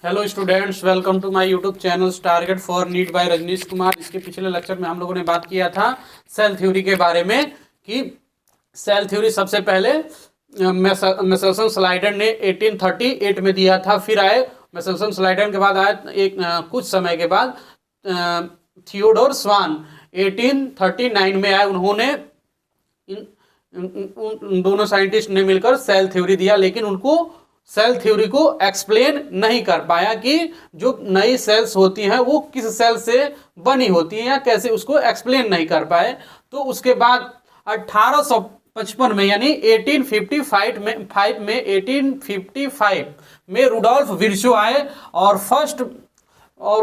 Hello students, welcome to my YouTube channel target for NEET by Rajnish Kumar. इसके पिछले lecture में हम लोगों ने बात किया था सेल थ्योरी के बारे में कि सेल थ्योरी सबसे पहले मेसेल्सन स्लाइडन ने 1838 में दिया था। फिर आए मेसेल्सन स्लाइडन के बाद आए कुछ समय के बाद थियोडोर स्वान 1839 में आए। उन्होंने उन दोनों साइंटिस्ट ने मिलकर सेल थ्योरी दिया, लेकिन उनको सेल थ्योरी को एक्सप्लेन नहीं कर पाया कि जो नई सेल्स होती हैं वो किस सेल से बनी होती हैं या कैसे, उसको एक्सप्लेन नहीं कर पाए। तो उसके बाद 1855 में यानी 1855 में रुडोल्फ विर्चो आए और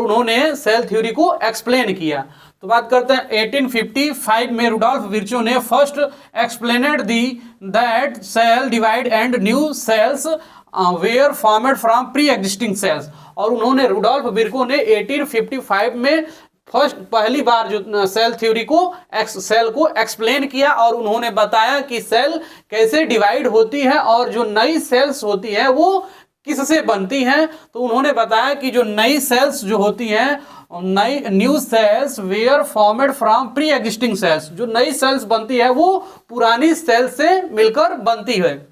उन्होंने सेल थ्योरी को एक्सप्लेन किया। तो बात करते हैं 1855 में रुडोल्फ विर्चो ने फर्स्ट एक्सप्लेनेड दी that cell divide and new cells were formed from pre existing cells. और उन्होंने रुडोल्फ विर्चो ने 1855 में पहली बार जो सेल थ्योरी को एक्सप्लेन किया और उन्होंने बताया कि सेल कैसे डिवाइड होती है और जो नई सेल्स होती है वो किससे बनती हैं। तो उन्होंने बताया कि जो नई सेल्स जो होती हैं, नई new cells were formed from pre existing cells, जो नई सेल्स बनती है वो पुरानी सेल्स से मिलकर बनती है।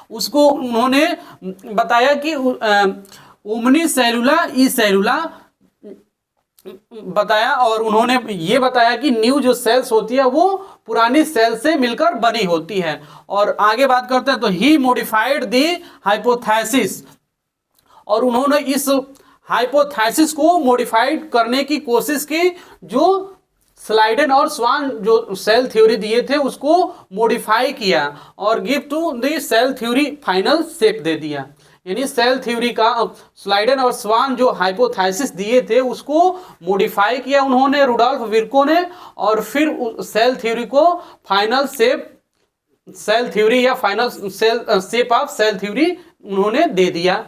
उसको उन्होंने बताया कि ओमनी सेलुला ई सेलुला बताया, और उन्होंने ये बताया कि न्यू जो सेल्स होती है वो पुरानी सेल से मिलकर बनी होती है। और आगे बात करते हैं तो ही मॉडिफाइड दी हाइपोथेसिस, और उन्होंने इस हाइपोथेसिस को मॉडिफाइड करने की कोशिश की। जो स्लाइडन और स्वान जो सेल थ्योरी दिए थे उसको मॉडिफाई किया और give to the cell theory final shape दे दिया। यानी सेल थ्योरी का स्लाइडन और स्वान जो हाइपोथेसिस दिए थे उसको मॉडिफाई किया उन्होंने रुडोल्फ विर्चो ने, और फिर सेल थ्योरी को फाइनल शेप सेल थ्योरी या final shape of cell theory उन्होंने दे दिया।